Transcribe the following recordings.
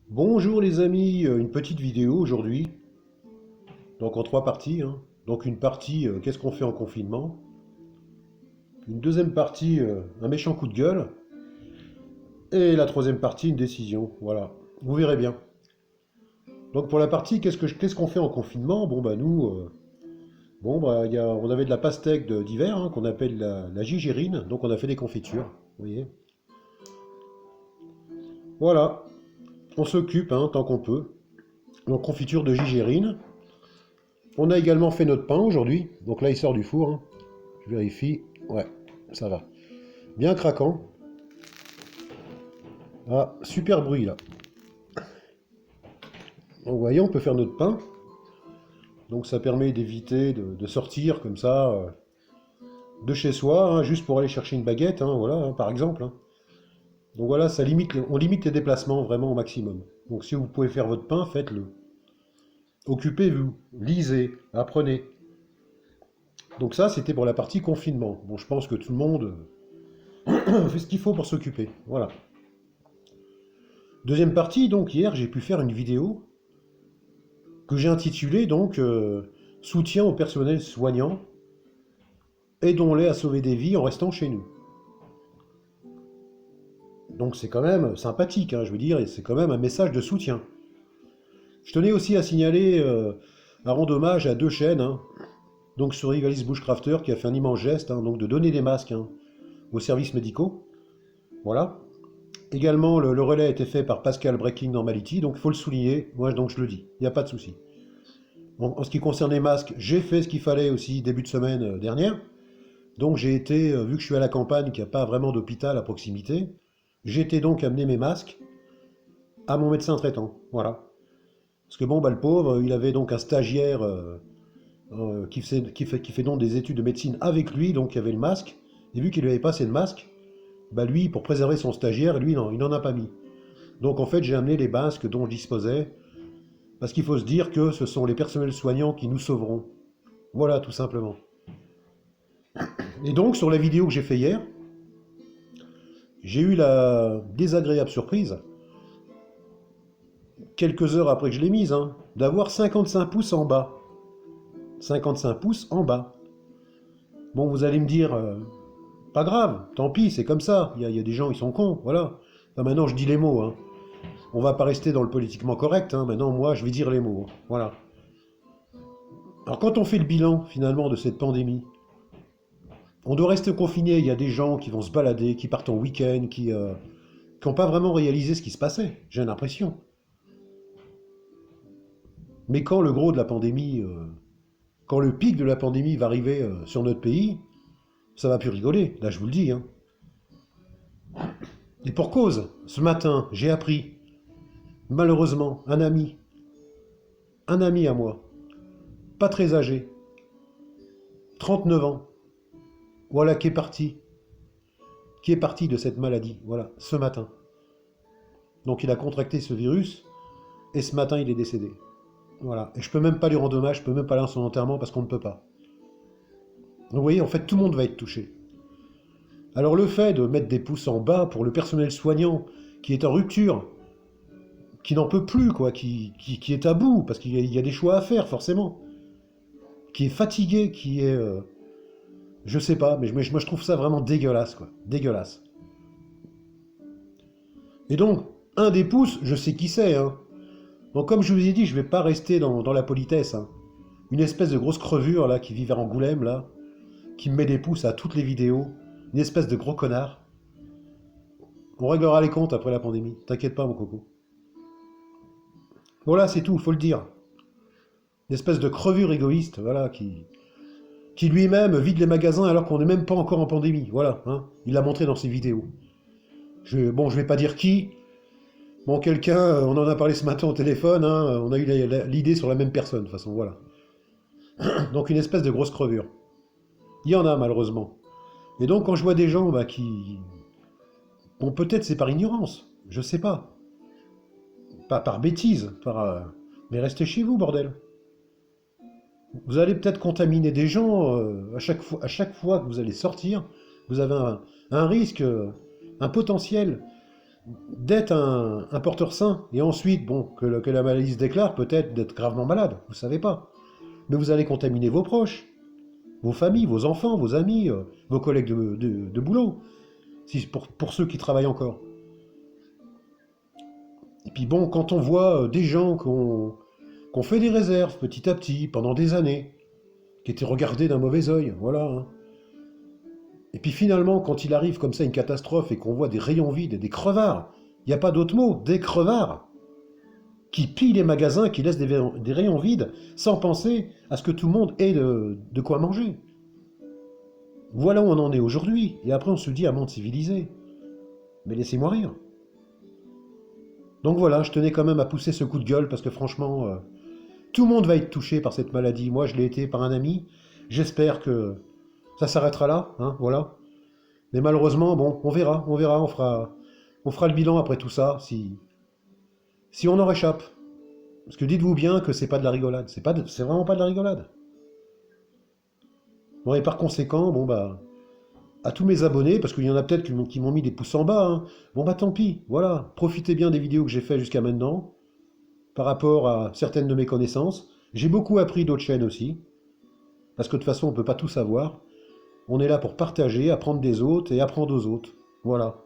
Bonjour les amis, une petite vidéo aujourd'hui, donc en trois parties, hein. Donc une partie, qu'est-ce qu'on fait en confinement? Une deuxième partie, un méchant coup de gueule. Et la troisième partie, une décision. Voilà, vous verrez bien. Donc pour la partie, qu'est-ce qu'on fait en confinement? Bon bah nous, on avait de la pastèque d'hiver, hein, qu'on appelle la gigérine, donc on a fait des confitures, vous voyez. Voilà, on s'occupe, hein, tant qu'on peut. Donc confiture de gigérine. On a également fait notre pain aujourd'hui, donc là il sort du four, hein. Je vérifie. Ouais, ça va. Bien craquant. Ah, super bruit là. Donc vous voyez, on peut faire notre pain. Donc ça permet d'éviter de sortir comme ça de chez soi, hein, juste pour aller chercher une baguette, hein, voilà, hein, par exemple, hein. Donc voilà, on limite les déplacements vraiment au maximum. Donc si vous pouvez faire votre pain, faites-le. Occupez-vous, lisez, apprenez. Donc ça, c'était pour la partie confinement. Bon, je pense que tout le monde fait ce qu'il faut pour s'occuper. Voilà. Deuxième partie, donc hier, j'ai pu faire une vidéo que j'ai intitulé donc Soutien au personnel soignant, aidons-les à sauver des vies en restant chez nous. Donc c'est quand même sympathique, hein, je veux dire, et c'est quand même un message de soutien. Je tenais aussi à signaler un rond hommage à deux chaînes, hein, donc Survivalist Bushcrafter qui a fait un immense geste, hein, donc de donner des masques, hein, aux services médicaux. Voilà. Également, le relais a été fait par Pascal Breaking Normality, donc il faut le souligner, moi donc je le dis, il n'y a pas de souci. Bon, en ce qui concerne les masques, j'ai fait ce qu'il fallait aussi début de semaine dernière. Donc j'ai été, vu que je suis à la campagne, qu'il n'y a pas vraiment d'hôpital à proximité, j'ai été donc amener mes masques à mon médecin traitant. Voilà. Parce que bon, bah, le pauvre, il avait donc un stagiaire qui fait donc des études de médecine avec lui, donc il y avait le masque. Et vu qu'il lui avait pas assez de masque, bah lui, pour préserver son stagiaire, lui, non, il n'en a pas mis. Donc en fait, j'ai amené les masques dont je disposais, parce qu'il faut se dire que ce sont les personnels soignants qui nous sauveront. Voilà, tout simplement. Et donc, sur la vidéo que j'ai fait hier, j'ai eu la désagréable surprise, quelques heures après que je l'ai mise, hein, d'avoir 55 pouces en bas. 55 pouces en bas. Bon, vous allez me dire, pas grave, tant pis, c'est comme ça. Il y a des gens, ils sont cons, voilà. Enfin, maintenant, je dis les mots, hein. On va pas rester dans le politiquement correct, hein. Maintenant, moi, je vais dire les mots, hein. Voilà. Alors, quand on fait le bilan, finalement, de cette pandémie, on doit rester confiné. Il y a des gens qui vont se balader, qui partent en week-end, qui n'ont pas vraiment réalisé ce qui se passait, j'ai l'impression. Mais quand le gros de la pandémie, quand le pic de la pandémie va arriver sur notre pays, ça va plus rigoler, là je vous le dis, hein. Et pour cause, ce matin, j'ai appris, malheureusement, un ami à moi, pas très âgé, 39 ans, voilà, qui est parti de cette maladie, voilà, ce matin. Donc il a contracté ce virus, et ce matin il est décédé. Voilà, et je peux même pas lui rendre hommage, je peux même pas aller à son enterrement parce qu'on ne peut pas. Donc vous voyez, en fait, tout le monde va être touché. Alors le fait de mettre des pouces en bas pour le personnel soignant qui est en rupture, qui n'en peut plus, quoi, qui est à bout, parce qu'il y a des choix à faire, forcément, qui est fatigué, qui est... je sais pas, mais moi je trouve ça vraiment dégueulasse, quoi. Dégueulasse. Et donc, un des pouces, je sais qui c'est, hein. Donc comme je vous ai dit, je vais pas rester dans la politesse, hein. Une espèce de grosse crevure, là, qui vit vers Angoulême, là, qui me met des pouces à toutes les vidéos. Une espèce de gros connard. On réglera les comptes après la pandémie. T'inquiète pas, mon coco. Voilà, c'est tout, faut le dire. Une espèce de crevure égoïste, voilà, qui lui-même vide les magasins alors qu'on n'est même pas encore en pandémie. Voilà, hein. Il l'a montré dans ses vidéos. Bon, je vais pas dire qui. Bon, quelqu'un, on en a parlé ce matin au téléphone, hein, on a eu l'idée sur la même personne, de toute façon, voilà. Donc une espèce de grosse crevure. Il y en a, malheureusement. Et donc, quand je vois des gens bah, qui... Bon, peut-être c'est par ignorance, je sais pas. Pas par bêtise, mais restez chez vous, bordel. Vous allez peut-être contaminer des gens à chaque fois que vous allez sortir. Vous avez un risque, un potentiel d'être un porteur sain, et ensuite, bon, que la maladie se déclare, peut-être d'être gravement malade, vous ne savez pas. Mais vous allez contaminer vos proches, vos familles, vos enfants, vos amis, vos collègues de boulot, si, pour ceux qui travaillent encore. Et puis bon, quand on voit des gens qui ont fait des réserves petit à petit, pendant des années, qui étaient regardés d'un mauvais œil, voilà. Hein. Et puis finalement, quand il arrive comme ça une catastrophe et qu'on voit des rayons vides et des crevards, il n'y a pas d'autre mot, des crevards, qui pillent les magasins, qui laissent des rayons vides, sans penser à ce que tout le monde ait de quoi manger. Voilà où on en est aujourd'hui. Et après, on se dit un monde civilisé. Mais laissez-moi rire. Donc voilà, je tenais quand même à pousser ce coup de gueule, parce que franchement, tout le monde va être touché par cette maladie. Moi, je l'ai été par un ami. J'espère que ça s'arrêtera là, hein, voilà. Mais malheureusement, bon, on verra, on fera le bilan après tout ça, si on en réchappe. Parce que dites-vous bien que c'est pas de la rigolade, c'est vraiment pas de la rigolade. Bon, et par conséquent, bon bah, à tous mes abonnés, parce qu'il y en a peut-être qui m'ont mis des pouces en bas, hein, bon bah tant pis, voilà, profitez bien des vidéos que j'ai fait jusqu'à maintenant, par rapport à certaines de mes connaissances. J'ai beaucoup appris d'autres chaînes aussi, parce que de toute façon, on peut pas tout savoir. On est là pour partager, apprendre des autres et apprendre aux autres. Voilà.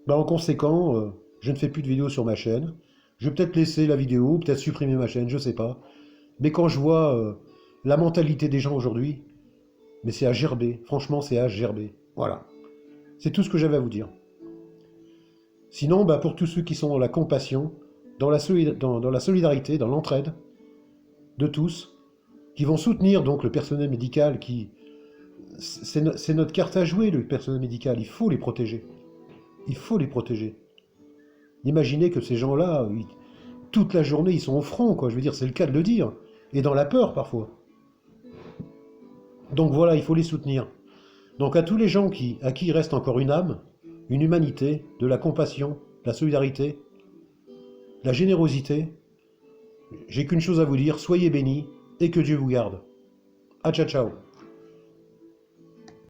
Bah, en conséquent, je ne fais plus de vidéos sur ma chaîne. Je vais peut-être laisser la vidéo, peut-être supprimer ma chaîne, je sais pas. Mais quand je vois la mentalité des gens aujourd'hui, mais c'est à gerber. Franchement, c'est à gerber. Voilà. C'est tout ce que j'avais à vous dire. Sinon, bah, pour tous ceux qui sont dans la compassion, dans la solidarité, dans l'entraide de tous, qui vont soutenir donc le personnel médical qui... C'est notre carte à jouer, le personnel médical. Il faut les protéger. Il faut les protéger. Imaginez que ces gens-là, toute la journée, ils sont au front, quoi. Je veux dire, c'est le cas de le dire. Et dans la peur, parfois. Donc voilà, il faut les soutenir. Donc à tous les gens à qui il reste encore une âme, une humanité, de la compassion, la solidarité, la générosité, j'ai qu'une chose à vous dire, soyez bénis et que Dieu vous garde. Ah, ciao, ciao.